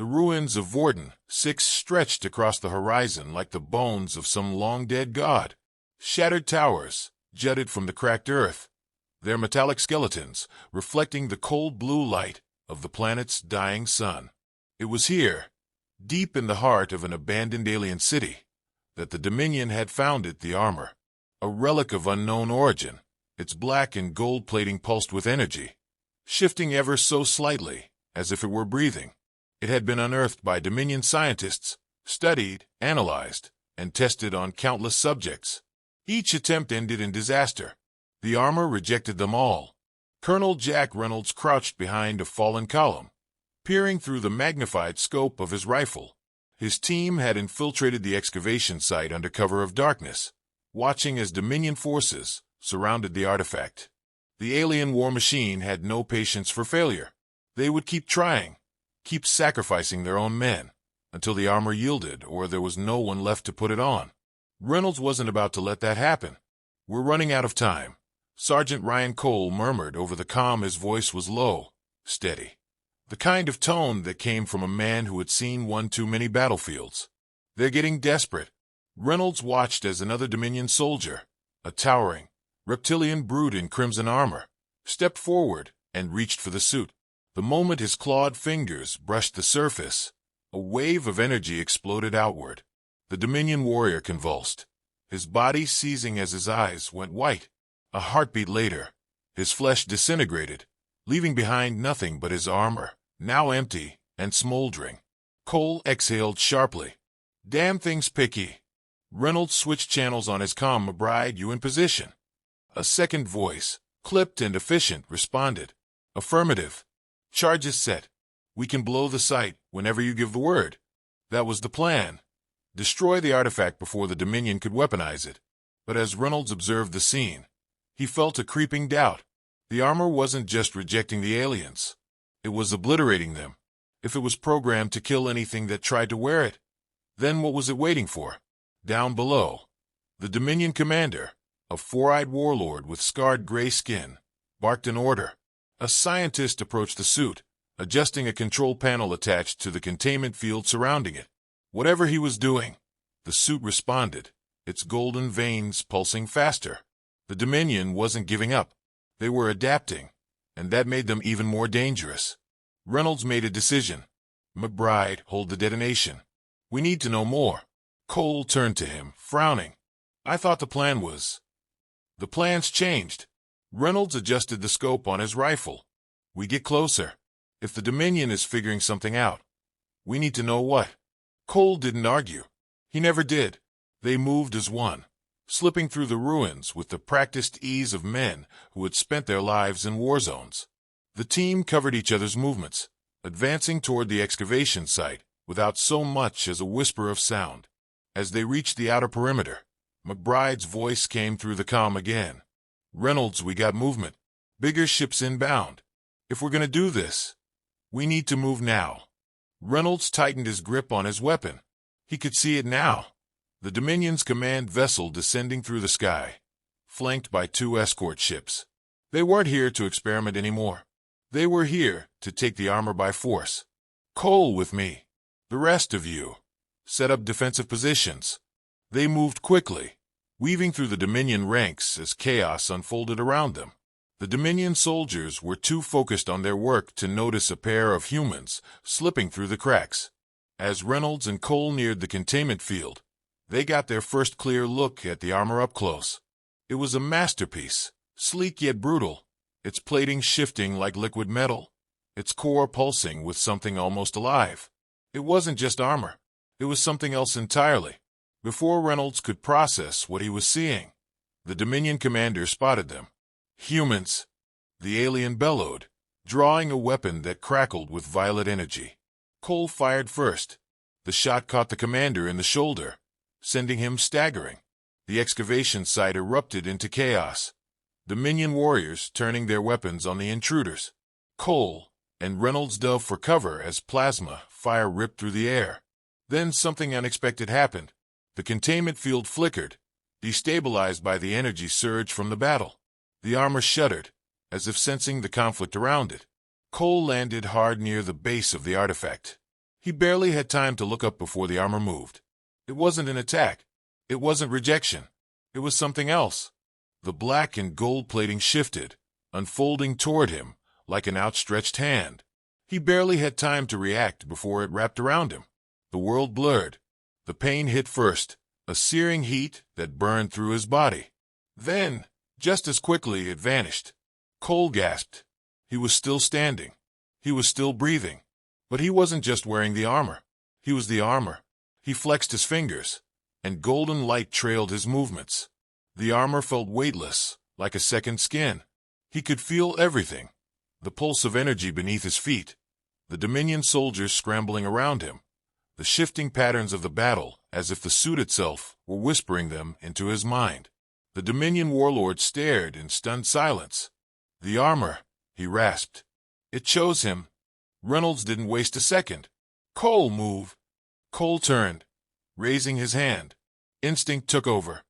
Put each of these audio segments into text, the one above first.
The ruins of Vorten, 6 stretched across the horizon like the bones of some long-dead god. Shattered towers jutted from the cracked earth, their metallic skeletons reflecting the cold blue light of the planet's dying sun. It was here, deep in the heart of an abandoned alien city, that the Dominion had founded the armor. A relic of unknown origin, its black and gold plating pulsed with energy, shifting ever so slightly, as if it were breathing. It had been unearthed by Dominion scientists, studied, analyzed, and tested on countless subjects. Each attempt ended in disaster. The armor rejected them all. Colonel Jack Reynolds crouched behind a fallen column, peering through the magnified scope of his rifle. His team had infiltrated the excavation site under cover of darkness, watching as Dominion forces surrounded the artifact. The alien war machine had no patience for failure. They would keep trying, keep sacrificing their own men, until the armor yielded or there was no one left to put it on. Reynolds wasn't about to let that happen. "We're running out of time," Sergeant Ryan Cole murmured over the comm. His voice was low, steady, the kind of tone that came from a man who had seen one too many battlefields. "They're getting desperate." Reynolds watched as another Dominion soldier, a towering, reptilian brute in crimson armor, stepped forward and reached for the suit. The moment his clawed fingers brushed the surface, a wave of energy exploded outward. The Dominion warrior convulsed, his body seizing as his eyes went white. A heartbeat later, his flesh disintegrated, leaving behind nothing but his armor, now empty and smoldering. Cole exhaled sharply. "Damn thing's picky." Reynolds switched channels on his comm. "McBride, you in position?" A second voice, clipped and efficient, responded. "Affirmative. Charges set. We can blow the site whenever you give the word." That was the plan. Destroy the artifact before the Dominion could weaponize it. But as Reynolds observed the scene, he felt a creeping doubt. The armor wasn't just rejecting the aliens. It was obliterating them. If it was programmed to kill anything that tried to wear it, then what was it waiting for? Down below, the Dominion commander, a four-eyed warlord with scarred gray skin, barked an order. A scientist approached the suit, adjusting a control panel attached to the containment field surrounding it. Whatever he was doing, the suit responded, its golden veins pulsing faster. The Dominion wasn't giving up. They were adapting, and that made them even more dangerous. Reynolds made a decision. "McBride, hold the detonation. We need to know more." Cole turned to him, frowning. "I thought the plan was—" "The plan's changed." Reynolds adjusted the scope on his rifle. "We get closer. If the Dominion is figuring something out, we need to know what." Cole didn't argue. He never did. They moved as one, slipping through the ruins with the practiced ease of men who had spent their lives in war zones. The team covered each other's movements, advancing toward the excavation site without so much as a whisper of sound. As they reached the outer perimeter, McBride's voice came through the comm again. "Reynolds, we got movement. Bigger ships inbound. If we're gonna do this, we need to move now." Reynolds tightened his grip on his weapon. He could see it now. The Dominion's command vessel descending through the sky, flanked by 2 escort ships. They weren't here to experiment anymore. They were here to take the armor by force. "Cole with me. The rest of you. Set up defensive positions." They moved quickly, weaving through the Dominion ranks as chaos unfolded around them. The Dominion soldiers were too focused on their work to notice a pair of humans slipping through the cracks. As Reynolds and Cole neared the containment field, they got their first clear look at the armor up close. It was a masterpiece, sleek yet brutal, its plating shifting like liquid metal, its core pulsing with something almost alive. It wasn't just armor. It was something else entirely. Before Reynolds could process what he was seeing, the Dominion commander spotted them. "Humans!" The alien bellowed, drawing a weapon that crackled with violet energy. Cole fired first. The shot caught the commander in the shoulder, sending him staggering. The excavation site erupted into chaos, Dominion warriors turning their weapons on the intruders. Cole and Reynolds dove for cover as plasma fire ripped through the air. Then something unexpected happened. The containment field flickered, destabilized by the energy surge from the battle. The armor shuddered, as if sensing the conflict around it. Cole landed hard near the base of the artifact. He barely had time to look up before the armor moved. It wasn't an attack. It wasn't rejection. It was something else. The black and gold plating shifted, unfolding toward him like an outstretched hand. He barely had time to react before it wrapped around him. The world blurred. The pain hit first, a searing heat that burned through his body. Then, just as quickly, it vanished. Cole gasped. He was still standing. He was still breathing. But he wasn't just wearing the armor. He was the armor. He flexed his fingers, and golden light trailed his movements. The armor felt weightless, like a second skin. He could feel everything. The pulse of energy beneath his feet, the Dominion soldiers scrambling around him, the shifting patterns of the battle as if the suit itself were whispering them into his mind. The Dominion warlord stared in stunned silence. The armor, he rasped. It chose him. Reynolds didn't waste a second. Cole, move. Cole turned, raising his hand. Instinct took over.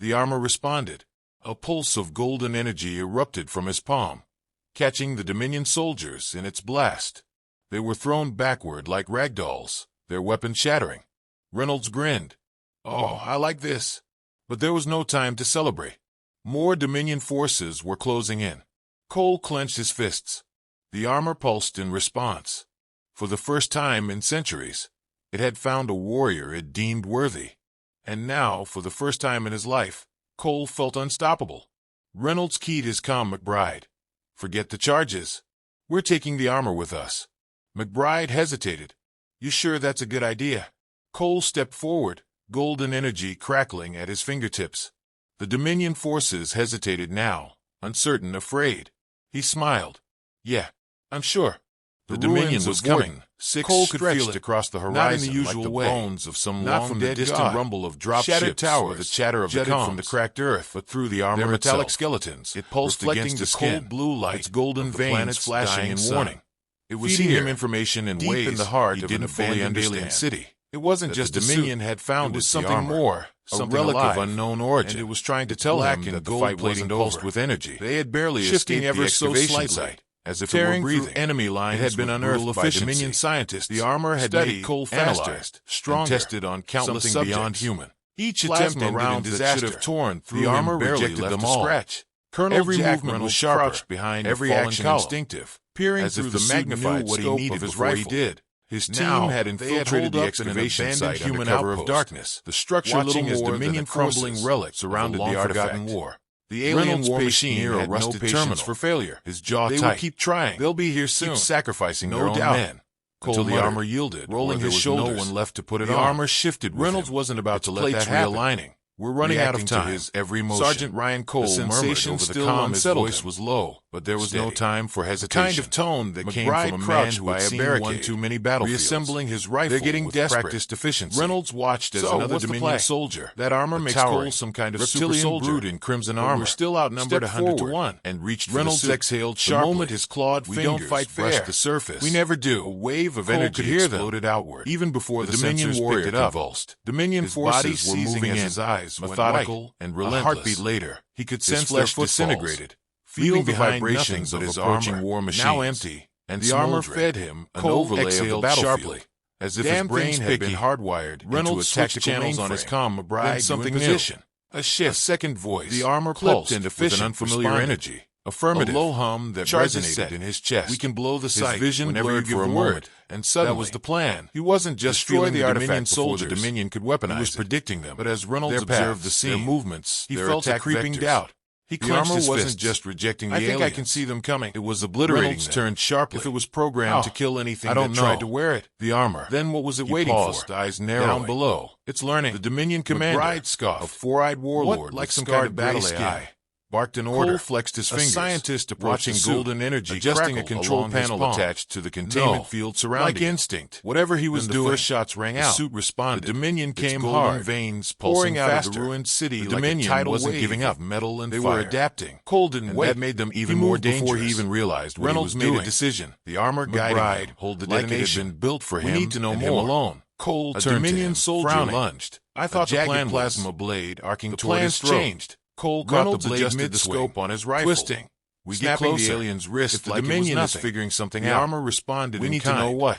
The armor responded. A pulse of golden energy erupted from his palm, catching the Dominion soldiers in its blast. They were thrown backward like ragdolls, their weapons shattering. Reynolds grinned. Oh, I like this. But there was no time to celebrate. More Dominion forces were closing in. Cole clenched his fists. The armor pulsed in response. For the first time in centuries, it had found a warrior it deemed worthy. And now, for the first time in his life, Cole felt unstoppable. Reynolds keyed his comm McBride. Forget the charges. We're taking the armor with us. McBride hesitated. You sure that's a good idea? Cole stepped forward, golden energy crackling at his fingertips. The Dominion forces hesitated now, uncertain, afraid. He smiled. Yeah, I'm sure. The Dominion was coming. Cole could feel it across the horizon, not in the usual like the bones of some long-dead distant rumble of drop shattered ships towers, or the chatter of the comms from the cracked earth, but through the armor, their metallic skeletons. It pulsed against the cold blue light, its golden veins flashing in warning. It was feeding him information in ways in the heart of an abandoned alien city. It wasn't just the Dominion had found, it was something more, something relic of unknown origin, and it was trying to tell him that the fight wasn't pulsed with energy. They had barely escaped the excavation site. As if tearing through enemy lines, it had been unearthed by Dominion scientists. The armor had made Cole faster, stronger, tested on countless subjects. Beyond human. Each attempt around disaster should have torn through the armor, barely left them all. Scratch. Colonel every movement was sharper, behind every action instinctive, peering as through the magnified scope of his rifle. He did. His team had infiltrated the excavation site under cover of darkness. The structure, little more than a crumbling relic, surrounded the artifact war. The alien war machine had no patience for failure. His jaw tight. They would keep trying. They'll be here soon. Keep sacrificing their own men. Until the armor yielded, rolling his shoulders. No one left to put it on. The armor shifted. Reynolds wasn't about to let that happen. Realigning. We're running out of time. To his every motion. Sergeant Ryan Cole murmured over the comm. His voice was low, but there was no time for hesitation. The kind of tone that came from a man who had seen one too many battlefields. Reassembling his rifle. They're getting desperate. Practice deficiency. Reynolds watched as another Dominion soldier. That armor makes Cole some kind of reptilian brute in crimson armor. We're still outnumbered 100 to 1. And reached Reynolds exhaled sharply. The moment his clawed fingers brushed the surface. We never do. A wave of energy exploded outward. Even before the Dominion warrior convulsed. Dominion forces were moving in. His eyes methodical and relentless. A heartbeat later, he could sense their foot disintegrated. Feel the vibrations of his approaching war machine, now empty, and the armor fed him an overlay of the battlefield, as if his brain had been hardwired into tactical channels on his comm. McBride something position, a shift, a second voice. The armor pulsed into with an unfamiliar energy. Affirmative. A low hum that resonated in his chest. We can blow the sight. His vision blurred for a moment, and suddenly that was the plan. He wasn't just feeling the artifact before the Dominion could weaponize it. He was predicting them. But as Reynolds observed the scene, their movements, he felt a creeping doubt. He clenched his fists. Wasn't just rejecting the aliens. I think I can see them coming. It was obliterating Reynolds them. Turned sharply. If it was programmed to kill anything that tried to wear it, the armor. Then what was it waiting for? Eyes narrowing. Down below. It's learning. The Dominion commander, McBride scoffed, a four-eyed warlord like some kind of battle AI, barked an order. Cole flexed his fingers. A scientist watching golden energy adjusting a control panel attached to the containment field surrounding. Like instinct. Whatever he was doing, the first shots rang out. The suit responded. The Dominion came hard, veins pouring out of the ruined city. The Dominion wasn't giving up. Metal and fire. They were adapting. Cole didn't wait. That made them even more dangerous. Before he even realized what Reynolds made a decision. The armor guided him. Hold the detonation. Like it had been built for him. We need to know more. Him alone. Cole turned to him. A Dominion soldier lunged. I thought the plan was plasma blade arcing toward his throat. Changed. Cole caught the blade adjusted the scope on his rifle. Twisting. We get closer. The alien's wrist. If the Dominion is figuring something out. The armor responded. We need to know what.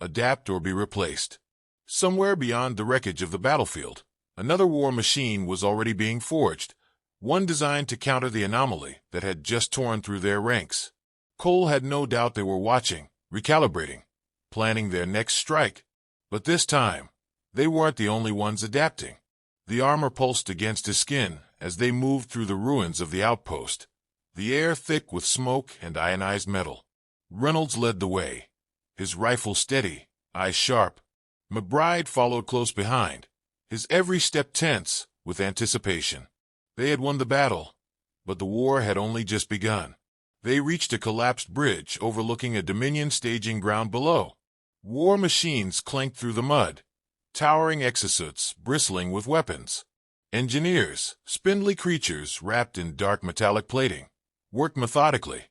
adapt or be replaced. Somewhere beyond the wreckage of the battlefield, another war machine was already being forged, one designed to counter the anomaly that had just torn through their ranks. Cole had no doubt they were watching, recalibrating, planning their next strike. But this time, they weren't the only ones adapting. The armor pulsed against his skin as they moved through the ruins of the outpost, the air thick with smoke and ionized metal. Reynolds led the way, his rifle steady, eyes sharp. McBride followed close behind, his every step tense with anticipation. They had won the battle, but the war had only just begun. They reached a collapsed bridge overlooking a Dominion staging ground below. War machines clanked through the mud, towering exosuits bristling with weapons. Engineers, spindly creatures wrapped in dark metallic plating, worked methodically,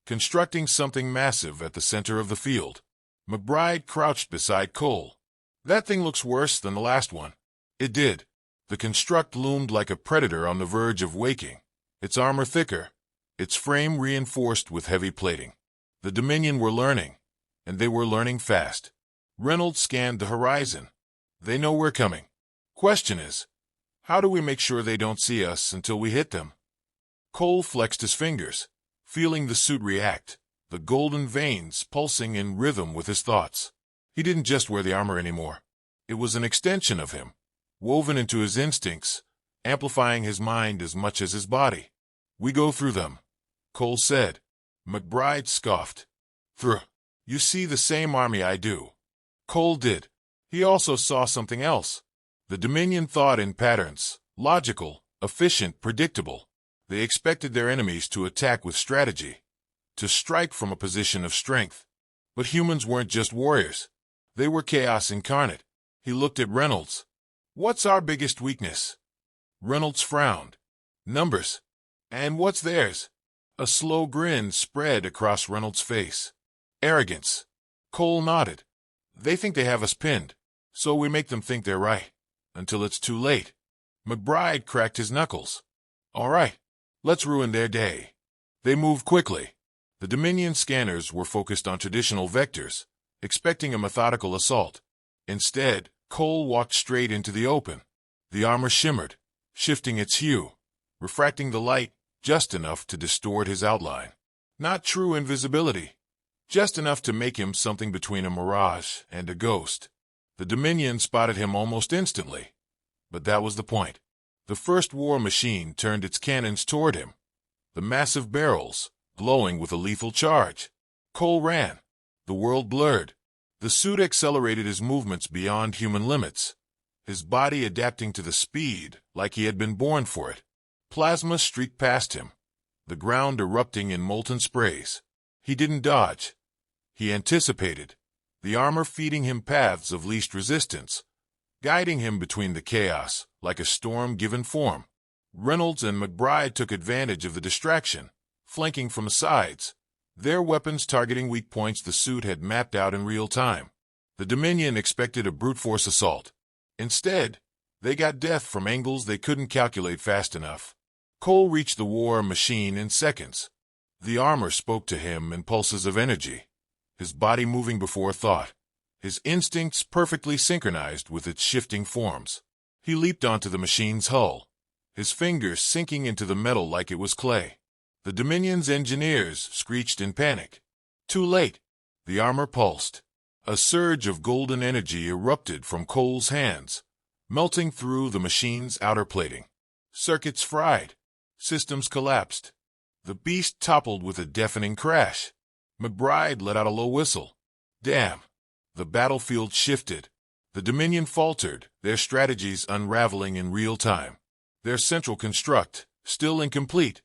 constructing something massive at the center of the field. McBride crouched beside Cole. "That thing looks worse than the last one." It did. The construct loomed like a predator on the verge of waking, its armor thicker, its frame reinforced with heavy plating. The Dominion were learning, and they were learning fast. Reynolds scanned the horizon. "They know we're coming. Question is, how do we make sure they don't see us until we hit them?" Cole flexed his fingers, feeling the suit react, the golden veins pulsing in rhythm with his thoughts. He didn't just wear the armor anymore. It was an extension of him, woven into his instincts, amplifying his mind as much as his body. "We go through them," Cole said. McBride scoffed. "Through? You see the same army I do." Cole did. He also saw something else. The Dominion thought in patterns, logical, efficient, predictable. They expected their enemies to attack with strategy, to strike from a position of strength. But humans weren't just warriors. They were chaos incarnate. He looked at Reynolds. "What's our biggest weakness?" Reynolds frowned. "Numbers." "And what's theirs?" A slow grin spread across Reynolds' face. "Arrogance." Cole nodded. "They think they have us pinned, so we make them think they're right, until it's too late." McBride cracked his knuckles. "All right, let's ruin their day." They moved quickly. The Dominion scanners were focused on traditional vectors, expecting a methodical assault. Instead, Cole walked straight into the open. The armor shimmered, shifting its hue, refracting the light just enough to distort his outline. Not true invisibility, just enough to make him something between a mirage and a ghost. The Dominion spotted him almost instantly, but that was the point. The first war machine turned its cannons toward him, the massive barrels glowing with a lethal charge. Cole ran. The world blurred. The suit accelerated his movements beyond human limits, his body adapting to the speed like he had been born for it. Plasma streaked past him, the ground erupting in molten sprays. He didn't dodge. He anticipated, the armor feeding him paths of least resistance, guiding him between the chaos like a storm given form. Reynolds and McBride took advantage of the distraction, flanking from the sides, their weapons targeting weak points the suit had mapped out in real time. The Dominion expected a brute force assault. Instead, they got death from angles they couldn't calculate fast enough. Cole reached the war machine in seconds. The armor spoke to him in pulses of energy, his body moving before thought, his instincts perfectly synchronized with its shifting forms. He leaped onto the machine's hull, his fingers sinking into the metal like it was clay. The Dominion's engineers screeched in panic. Too late. The armor pulsed. A surge of golden energy erupted from Cole's hands, melting through the machine's outer plating. Circuits fried. Systems collapsed. The beast toppled with a deafening crash. McBride let out a low whistle. Damn. The battlefield shifted. The Dominion faltered, their strategies unraveling in real time. Their central construct, still incomplete,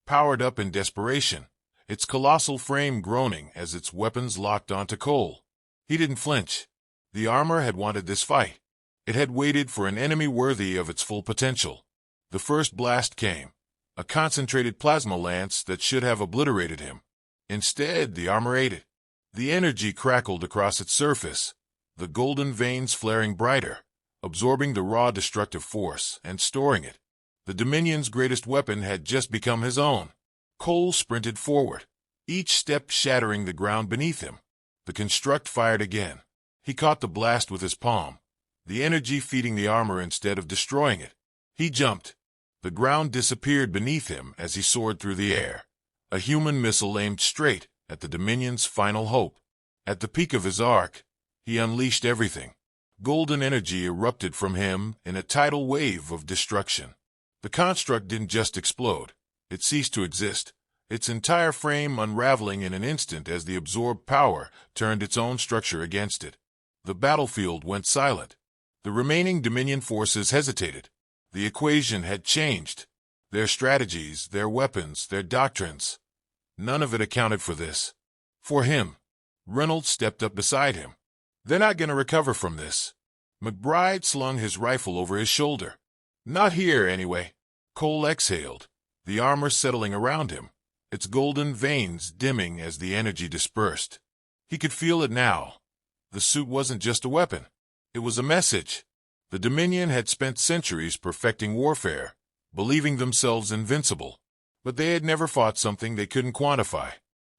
powered up in desperation, its colossal frame groaning as its weapons locked onto Cole. He didn't flinch. The armor had wanted this fight. It had waited for an enemy worthy of its full potential. The first blast came, a concentrated plasma lance that should have obliterated him. Instead, the armor ate it. The energy crackled across its surface, the golden veins flaring brighter, absorbing the raw destructive force and storing it. The Dominion's greatest weapon had just become his own. Cole sprinted forward, each step shattering the ground beneath him. The construct fired again. He caught the blast with his palm, the energy feeding the armor instead of destroying it. He jumped. The ground disappeared beneath him as he soared through the air, a human missile aimed straight at the Dominion's final hope. At the peak of his arc, he unleashed everything. Golden energy erupted from him in a tidal wave of destruction. The construct didn't just explode. It ceased to exist, its entire frame unraveling in an instant as the absorbed power turned its own structure against it. The battlefield went silent. The remaining Dominion forces hesitated. The equation had changed. Their strategies, their weapons, their doctrines. None of it accounted for this. For him. Reynolds stepped up beside him. They're not going to recover from this. McBride slung his rifle over his shoulder. Not here, anyway. Cole exhaled, the armor settling around him, its golden veins dimming as the energy dispersed. He could feel it now. The suit wasn't just a weapon. It was a message. The Dominion had spent centuries perfecting warfare, believing themselves invincible. But they had never fought something they couldn't quantify.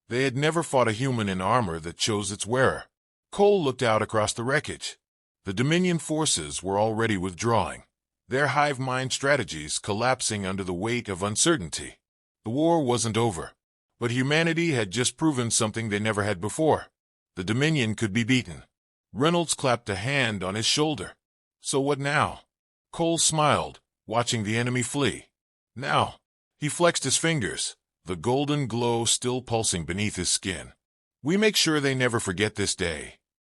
They had never fought a human in armor that chose its wearer. Cole looked out across the wreckage. The Dominion forces were already withdrawing, their hive mind strategies collapsing under the weight of uncertainty. The war wasn't over, but humanity had just proven something they never had before. The Dominion could be beaten. Reynolds clapped a hand on his shoulder. So what now? Cole smiled, watching the enemy flee. Now. He flexed his fingers, the golden glow still pulsing beneath his skin. We make sure they never forget this day.